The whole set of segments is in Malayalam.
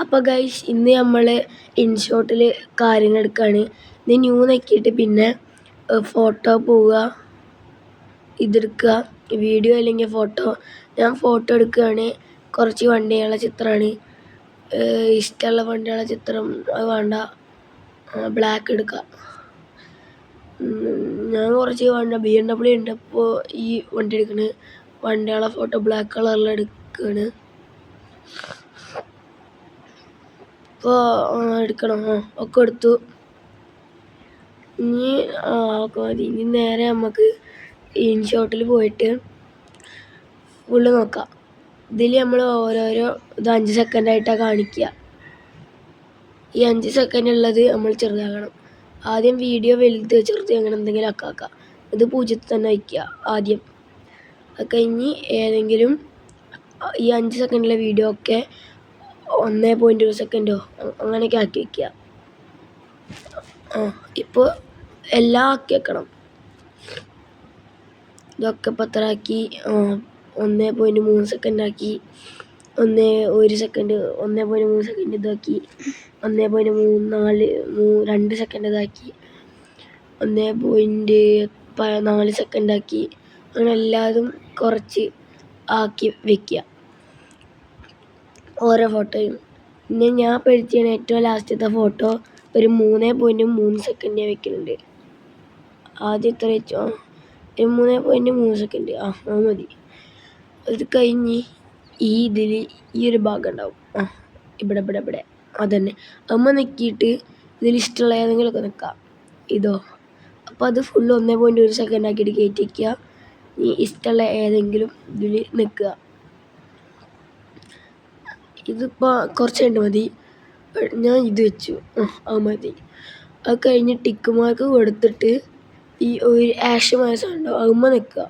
അപ്പോൾ ഗൈസ് ഇന്ന് നമ്മൾ ഇൻഷോട്ടിൽ കാര്യങ്ങൾ എടുക്കുകയാണ്. ഇത് ന്യൂ നോക്കിയിട്ട് പിന്നെ ഫോട്ടോ പോവുക, ഇതെടുക്കുക, വീഡിയോ അല്ലെങ്കിൽ ഫോട്ടോ. ഞാൻ ഫോട്ടോ എടുക്കുകയാണ്. കുറച്ച് വണ്ടികളുടെ ചിത്രമാണ്, ഇഷ്ടമുള്ള വണ്ടികളുടെ ചിത്രം. അത് വേണ്ട, ബ്ലാക്ക് എടുക്കുക. ഞാൻ കുറച്ച് വണ്ടി BMW ഉണ്ട്. അപ്പോൾ ഈ വണ്ടി എടുക്കണ്, വണ്ടികളെ ഫോട്ടോ ബ്ലാക്ക് കളറിൽ എടുക്കുകയാണ്. ഇപ്പോൾ എടുക്കണം, ഒക്കെ എടുത്തു. ഇനി ഒക്കെ മതി. ഇനി നേരെ നമുക്ക് ഇൻഷോട്ടിൽ പോയിട്ട് ഫുള്ള് നോക്കാം. ഇതിൽ നമ്മൾ ഓരോരോ ഇത് 5 സെക്കൻഡായിട്ടാണ് കാണിക്കുക. ഈ 5 സെക്കൻഡ് ഉള്ളത് നമ്മൾ ചെറുതാക്കണം. ആദ്യം വീഡിയോ വലുത് ചെറുത് അങ്ങനെ എന്തെങ്കിലും ആക്കാം. ഇത് 0 തന്നെ വയ്ക്കുക ആദ്യം. അത് കഴിഞ്ഞ് ഏതെങ്കിലും ഈ 5 സെക്കൻഡിലെ വീഡിയോ ഒക്കെ 1.1 സെക്കൻഡോ അങ്ങനെയൊക്കെ ആക്കി വയ്ക്കുക. ഇപ്പോൾ എല്ലാം ആക്കി വെക്കണം. ഇതൊക്കെ പത്രമാക്കി 1.3 സെക്കൻഡ് ആക്കി, 1 സെക്കൻഡ് 1.3 സെക്കൻഡ് ഇതാക്കി, 1.2 സെക്കൻഡ് ഇതാക്കി, 1.4 സെക്കൻഡ് ആക്കി. അങ്ങനെ എല്ലാതും കുറച്ച് ആക്കി വെക്കുക ഓരോ ഫോട്ടോയും. പിന്നെ ഞാൻ പഠിച്ചാണ് ഏറ്റവും ലാസ്റ്റത്തെ ഫോട്ടോ ഒരു 3.3 സെക്കൻഡ് വെക്കുന്നുണ്ട്. ആദ്യം എത്ര വെച്ചോ, 3.3 സെക്കൻഡ്. അത് മതി. അത് കഴിഞ്ഞ് ഇതിൽ ഈ ഒരു ഭാഗം ഉണ്ടാവും, ഇവിടെ അതന്നെ. അമ്മ നിൽക്കിയിട്ട് ഇതിൽ ഇഷ്ടമുള്ള ഏതെങ്കിലുമൊക്കെ നിൽക്കാം. ഇതോ, അപ്പോൾ അത് ഫുള്ള് 1.1 സെക്കൻഡ് ആക്കിയിട്ട് കയറ്റി വയ്ക്കുക. ഈ ഇഷ്ടമുള്ള ഏതെങ്കിലും ഇതിൽ നിൽക്കുക. ഇതിപ്പോൾ കുറച്ച് കണ്ട് മതി. ഞാൻ ഇത് വെച്ചു, അത് മതി. അത് കഴിഞ്ഞ് ടിക്ക് മാർക്ക് കൊടുത്തിട്ട് ഈ ഒരു ആഷ് മാസം അമ്മ നിൽക്കുക.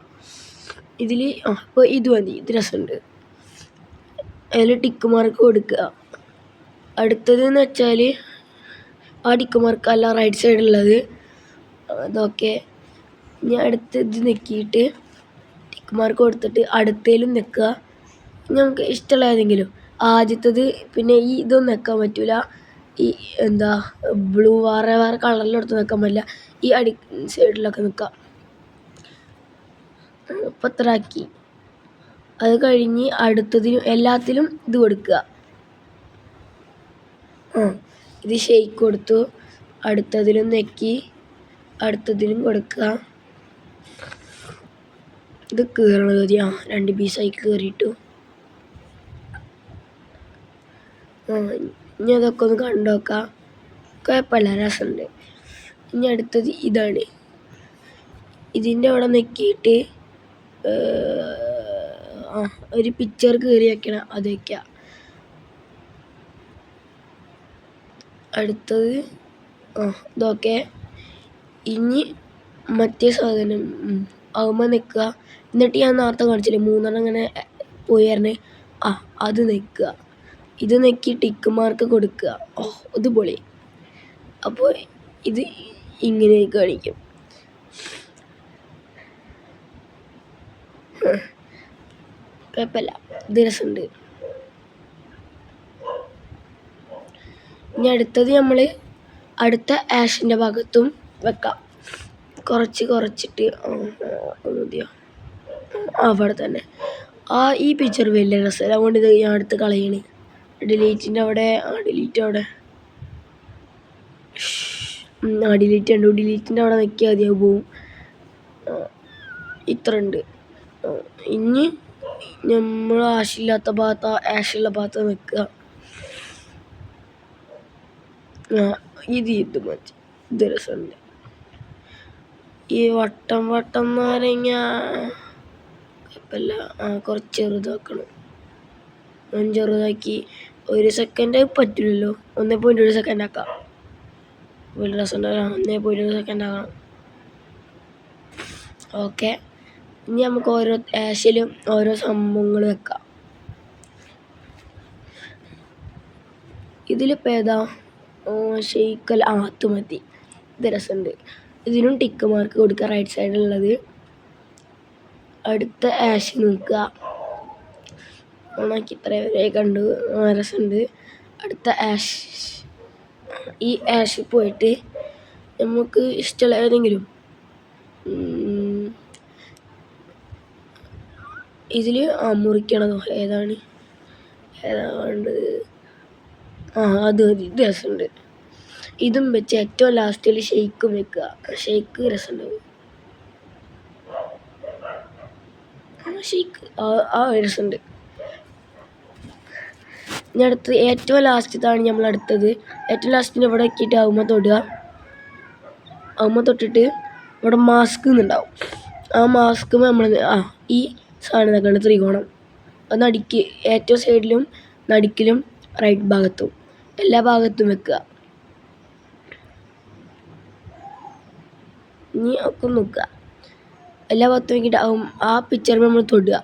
ഇതിൽ ഇപ്പോൾ ഇത് മതി, ഇത് രസമുണ്ട്. അതിൽ ടിക്ക് മാർക്ക് കൊടുക്കുക. അടുത്തതെന്ന് വെച്ചാൽ ആ ടിക്ക് മാർക്ക് അല്ല, റൈറ്റ് സൈഡുള്ളത് അതൊക്കെ. ഞാൻ അടുത്ത് ഇത് നിൽക്കിയിട്ട് ടിക്ക് മാർക്ക് കൊടുത്തിട്ട് അടുത്തതിലും നിൽക്കുക. നമുക്ക് ഇഷ്ടമുള്ള ഏതെങ്കിലും ആദ്യത്തത്. പിന്നെ ഈ ഇതൊന്നും നിൽക്കാൻ പറ്റില്ല, ഈ എന്താ ബ്ലൂ വേറെ കളറിലെടുത്ത് നിൽക്കാൻ പറ്റില്ല. ഈ സൈഡിലൊക്കെ നിൽക്കാം. പത്രാക്കി. അത് കഴിഞ്ഞ് അടുത്തതിനും എല്ലാത്തിലും ഇത് കൊടുക്കുക. ഇത് ഷെയ്ക്ക് കൊടുത്തു. അടുത്തതിലും നെക്കി, അടുത്തതിലും കൊടുക്കുക. ഇത് കീറണത് മതി. 2 പീസായി കീറിയിട്ടു. ഇനി അതൊക്കെ ഒന്ന് കണ്ടു നോക്കാം. കുഴപ്പമില്ല, രസമുണ്ട്. ഇനി അടുത്തത് ഇതാണ്. ഇതിൻ്റെ അവിടെ നിൽക്കിയിട്ട് ഒരു പിക്ചർ കയറി വയ്ക്കണം, അത് വയ്ക്കുക. അടുത്തത് ഇതൊക്കെ. ഇനി മറ്റേ സാധനം ആകുമ്പോൾ നിൽക്കുക. എന്നിട്ട് ഞാൻ നേരത്തെ കാണിച്ചില്ലേ 3 അങ്ങനെ പോയായിരുന്നു, അത് നിൽക്കുക. ഇത് നെക്കി ടിക്ക് മാർക്ക് കൊടുക്കുക. ഇത് പൊളി. അപ്പോൾ ഇത് ഇങ്ങനെ കാണിക്കും. കുഴപ്പമില്ല, ഇത് രസമുണ്ട്. ഇനി അടുത്തത് നമ്മൾ അടുത്ത ആഷിൻ്റെ ഭാഗത്തും വെക്കാം. കുറച്ചിട്ട് മതിയോ, അവിടെ തന്നെ. ഈ പിക്ചർ വലിയ രസമല്ല, അതുകൊണ്ട് ഇത് ഞാൻ അടുത്ത് കളയണേ. ഡിലീറ്റിൻ്റെ അവിടെ, ഡിലീറ്റ് അവിടെ, ഡിലീറ്റ് ഉണ്ട്. ഡിലീറ്റിൻ്റെ അവിടെ നിൽക്കിയാൽ മതി, അത് പോവും. ഇത്ര ഉണ്ട്. ഇനി നമ്മൾ ആഷില്ലാത്ത ഭാഗത്ത്, ആഷുള്ള ഭാഗത്ത് നിൽക്കുക. ഇത് മതി, ഇത് രസമുണ്ട്. ഈ വട്ടം നാരങ്ങ കുഴപ്പമില്ല. കുറച്ച് ചെറുതാക്കണം. ചെറുതാക്കി 1 സെക്കൻഡ് പറ്റില്ലല്ലോ, 1.1 സെക്കൻഡ് ആക്കാം. വലിയ രസം ഉണ്ടാകാം. 1.1 സെക്കൻഡ് ആക്കണം. ഓക്കെ. ഇനി നമുക്ക് ഓരോ ആഷിലും ഓരോ സംഭവങ്ങൾ വെക്കാം. ഇതിലിപ്പോൾ ഏതാ, ഷെയ്ക്കൽ, അത് മതി. ഇത് രസമുണ്ട്. ഇതിനും ടിക്ക് മാർക്ക് കൊടുക്കുക, റൈറ്റ് സൈഡിലുള്ളത്. അടുത്ത ആഷ് നോക്കുക. ഓണാക്കി ഇത്ര വരെ കണ്ടു, രസമുണ്ട്. അടുത്ത ആഷ്. ഈ ആഷിൽ പോയിട്ട് നമുക്ക് ഇഷ്ടമുള്ള ഏതെങ്കിലും ഇതിൽ മുറിക്കണതോ ഏതാണ് വേണ്ടത്? അത് മതി, ഇത് രസമുണ്ട്. ഇതും വെച്ച് ഏറ്റവും ലാസ്റ്റിൽ ഷെയ്ക്കും വെക്കുക. ഷെയ്ക്ക് രസമുണ്ടാവും. ഷെയ്ക്ക് രസമുണ്ട്. ഇനി അടുത്ത് ഏറ്റവും ലാസ്റ്റത്താണ് നമ്മൾ അടുത്തത്. ഏറ്റവും ലാസ്റ്റിന് ഇവിടെ ആക്കിയിട്ട് ആവുമ്പോൾ തൊടുക. ആവുമ്പോൾ തൊട്ടിട്ട് ഇവിടെ മാസ്ക് എന്നുണ്ടാവും. ആ മാസ്ക് നമ്മൾ ഈ സാധനം നോക്കണം, ത്രികോണം. അത് നടുക്ക് ഏറ്റവും സൈഡിലും നടുക്കിലും റൈറ്റ് ഭാഗത്തും എല്ലാ ഭാഗത്തും വെക്കുക. ഇനി ഒക്കെ നോക്കുക, എല്ലാ ഭാഗത്തും വെക്കിയിട്ട് ആ പിക്ചറിൽ നമ്മൾ തൊടുക.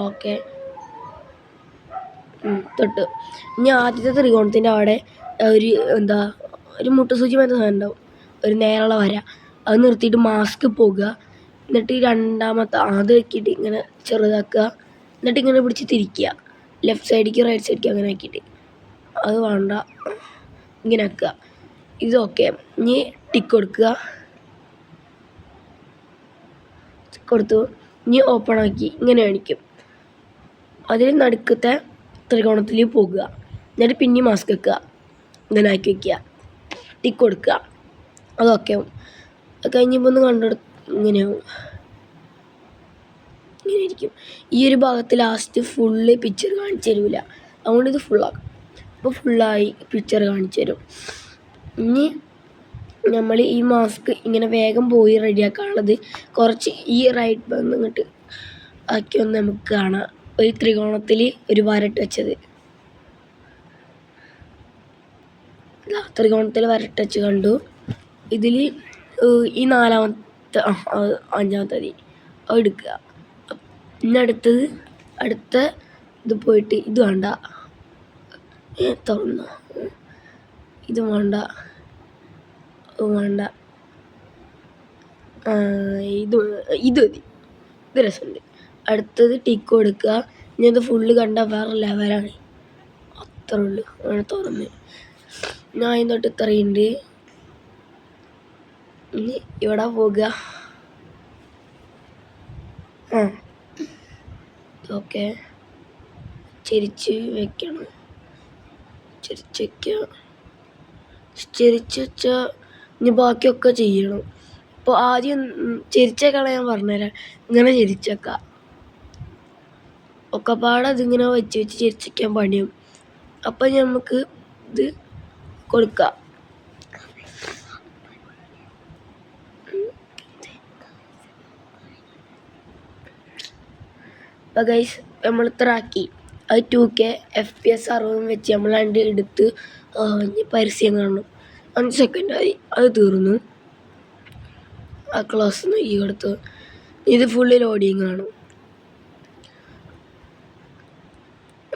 ഓക്കെ, തൊട്ട്. ഇനി ആദ്യത്തെ ത്രികോണത്തിൻ്റെ അവിടെ ഒരു മുട്ടുസൂചി മറ്റേ സാധനം ഉണ്ടാവും, ഒരു നേരെയുള്ള വര. അത് നിർത്തിയിട്ട് മാസ്ക് പോകുക. എന്നിട്ട് രണ്ടാമത്തെ അത് വെക്കിയിട്ട് ഇങ്ങനെ ചെറുതാക്കുക. എന്നിട്ട് ഇങ്ങനെ പിടിച്ച് തിരിക്കുക, ലെഫ്റ്റ് സൈഡിലേക്ക് റൈറ്റ് സൈഡിലേക്ക് അങ്ങനെ ആക്കിയിട്ട്. അത് വേണ്ട, ഇങ്ങനെ ആക്കുക. ഇതൊക്കെ. ഇനി ടിക്ക് കൊടുക്കുക. കൊടുത്തു. ഇനി ഓപ്പൺ ആക്കി ഇങ്ങനെ കാണിക്കും. അതിൽ നടുക്കത്തെ ത്രികോണത്തിൽ പോകുക. എന്നിട്ട് പിന്നെ മാസ്ക് വെക്കുക, ഇങ്ങനെ ആക്കി വയ്ക്കുക, ടിക്ക് കൊടുക്കുക. അതൊക്കെ ആവും. അത് കഴിഞ്ഞപ്പോൾ ഒന്ന് കണ്ടെടുത്ത് ഇങ്ങനെയാവും, ഇങ്ങനെ ഇരിക്കും. ഈ ഒരു ഭാഗത്ത് ലാസ്റ്റ് ഫുള്ള് പിക്ചർ കാണിച്ചു തരില്ല, അതുകൊണ്ട് ഇത് ഫുള്ളാക്കും. അപ്പോൾ ഫുള്ളായി പിക്ചർ കാണിച്ചു തരും. ഇനി നമ്മൾ ഈ മാസ്ക് ഇങ്ങനെ വേഗം പോയി റെഡിയാക്കാനുള്ളത് കുറച്ച് ഈ റൈറ്റ് ഭാഗം ഇങ്ങോട്ട് ആക്കിയൊന്ന് നമുക്ക് കാണാം. ഒരു ത്രികോണത്തിൽ ഒരു വരട്ട് വെച്ചത്, ത്രികോണത്തിൽ വരട്ട് വെച്ച് കണ്ടു. ഇതിൽ ഈ നാലാമത്തെ അഞ്ചാമത്തെ അത് എടുക്കുക. പിന്നെ അടുത്ത ഇത് പോയിട്ട് ഇത് വേണ്ട, തുറന്നു, ഇത് വേണ്ട, വേണ്ട, ഇത് മതി, ഇത് രസമുണ്ട്. അടുത്തത് ടിക്ക് കൊടുക്കുക. ഇനി അത് ഫുള്ള് കണ്ടാൽ വേറെ ലെവലാണ്. അത്ര ഉള്ളു. അങ്ങനെ തുറന്ന് ഞാൻ ഇന്നോട്ട് ഇത്രയുണ്ട്. ഇനി ഇവിടെ പോകുക. ഓക്കെ, ചെരിച്ച് വെക്കണം. ചെരിച്ച് വയ്ക്കുക. ചെരിച്ച് വെച്ചാൽ ഇനി ബാക്കിയൊക്കെ ചെയ്യണം. ഇപ്പോൾ ആദ്യം ചെരിച്ചേക്കാണ് ഞാൻ പറഞ്ഞുതരാം. ഇങ്ങനെ ചെരിച്ചേക്കാം. ഒക്കെപ്പാടെ അതിങ്ങനെ വെച്ച് ചെരിച്ച് വയ്ക്കാൻ പണിയും. അപ്പം നമുക്ക് ഇത് കൊടുക്കാം. അപ്പോൾ ഗൈസ് നമ്മൾ ഇത്ര ആക്കി. അത് 2K FPS 60 വെച്ച് നമ്മൾ എടുത്ത് പരസ്യം കാണണം. 5 സെക്കൻഡ് ആയി, അത് തീർന്നു. ആ ക്ലാസ് നോക്കി കൊടുത്തു. ഇത് ഫുള്ള് ലോഡിങ് ആണ്.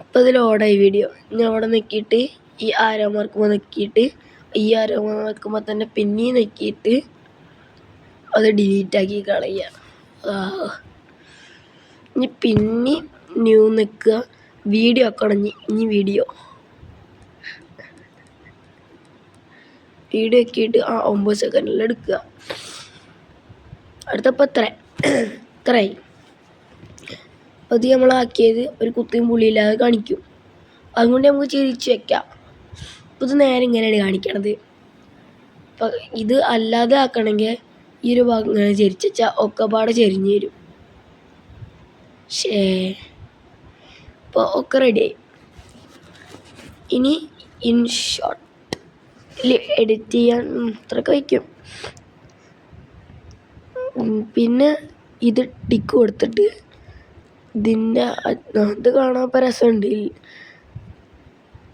അപ്പോൾ ഇത് ലോഡായി വീഡിയോ. ഞാൻ അവിടെ നോക്കിയിട്ട് ഈ ആരോ മാർക്കുമ്പോൾ നോക്കിയിട്ട് ഈ ആരോ മാർക്കുമ്പോൾ തന്നെ പിന്നെയും നോക്കിയിട്ട് അത് ഡിലീറ്റാക്കി കളയുക. ഇനി പിന്നെ ന്യൂ നിൽക്കുക. വീഡിയോ ആക്കണം. ഇനി വീഡിയോ ആക്കിയിട്ട് 9 സെക്കൻഡിൽ എടുക്കുക. അടുത്തപ്പോൾ ഇത്രയായി. അപ്പോൾ അത് നമ്മളാക്കിയത് ഒരു കുത്തിയും പുളിയില്ലാതെ കാണിക്കും. അതുകൊണ്ട് നമുക്ക് ചിരിച്ച് വെക്കാം. അപ്പോൾ ഇത് നേരെ ഇങ്ങനെയാണ് കാണിക്കണത്. അപ്പം ഇത് അല്ലാതെ ആക്കണമെങ്കിൽ ഈ ഒരു ഭാഗം ഇങ്ങനെ ചെരിച്ച് വെച്ചാൽ ഒക്കെപ്പാടെ ചെരിഞ്ഞ് വരും. ഇപ്പോൾ ഒക്കെ റെഡിയായി. ഇനി ഇൻഷോട്ടിൽ എഡിറ്റ് ചെയ്യാൻ ഇത്രയൊക്കെ വയ്ക്കും. പിന്നെ ഇത് ടിക്ക് കൊടുത്തിട്ട് ഇതിൻ്റെ ഇത് കാണാൻ രസമുണ്ട്.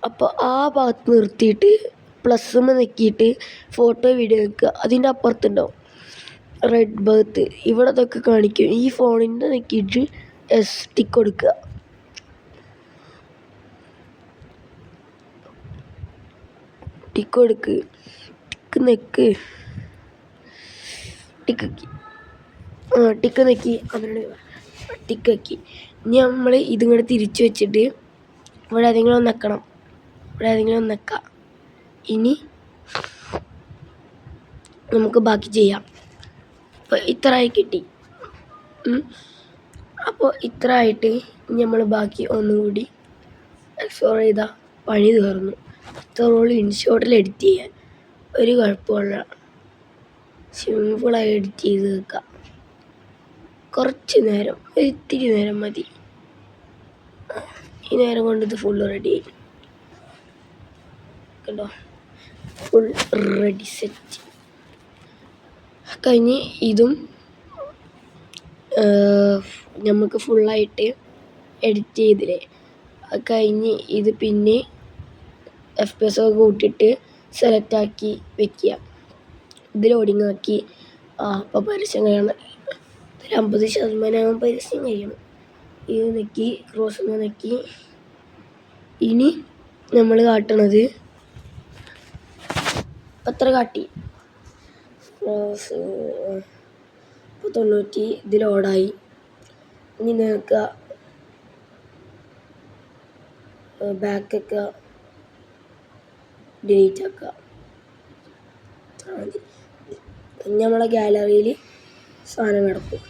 അപ്പോൾ ആ ഭാഗത്ത് നിർത്തിയിട്ട് പ്ലസ്സുമ്മ നെക്കിയിട്ട് ഫോട്ടോ വീഡിയോ വെക്കുക. അതിൻ്റെ അപ്പുറത്തുണ്ടാവും റെഡ് ഭാഗത്ത് ഇവിടെ അതൊക്കെ കാണിക്കും. ഈ ഫോണിൻ്റെ നെക്കിയിട്ട് ടിക്ക് കൊടുക്കുക. ടിക്ക് കൊടുക്ക്, ടിക്ക് നെക്കി അങ്ങനെ ടിക്ക് ആക്കി. ഇനി നമ്മൾ ഇതിങ്ങോട്ട് തിരിച്ച് വെച്ചിട്ട് ഇവിടെ ഏതെങ്കിലും ഒന്ന് വെക്കണം. ഇവിടെ ഏതെങ്കിലും ഒന്ന് വെക്കാം. ഇനി നമുക്ക് ബാക്കി ചെയ്യാം. അപ്പോൾ ഇത്രയായി കിട്ടി. അപ്പോൾ ഇത്ര ആയിട്ട് നമ്മൾ ബാക്കി ഒന്നുകൂടി എക്സ്പ്ലോർ ചെയ്താൽ പണി തീർന്നു. ഇത്രയുള്ളൂ ഇൻഷോട്ടിൽ എഡിറ്റ് ചെയ്യാൻ. ഒരു കുഴപ്പമില്ല, സിമ്പിളായി എഡിറ്റ് ചെയ്ത് വെക്കാം. കുറച്ച് നേരം, ഇത്തിരി നേരം മതി. ഈ നേരം കൊണ്ട് ഇത് ഫുൾ റെഡി ആയി കണ്ടോ, ഫുൾ റെഡി സെറ്റ് കഴിഞ്ഞ്. ഇതും നമുക്ക് ഫുള്ളായിട്ട് എഡിറ്റ് ചെയ്തില്ലേ, അത് കഴിഞ്ഞ് ഇത് പിന്നെ FPS ഒക്കെ കൂട്ടിയിട്ട് സെലക്റ്റാക്കി വെക്കുക. ഇത് ലോഡിങ് ആക്കി. അപ്പോൾ പരസ്യം കഴിയണം. ഒരു 50% പരസ്യം കഴിയണം. ഇത് നെക്കി ക്രോസ് നെക്കി. ഇനി നമ്മൾ കാട്ടണത് എത്ര കാട്ടി, 90 ഇത് ലോഡായി. ഇനി നോക്കുക, ബാക്കൊക്കെ ഡിലീറ്റ് ആക്കുക. നമ്മളെ ഗാലറിയിൽ സാധനം കിടക്കും.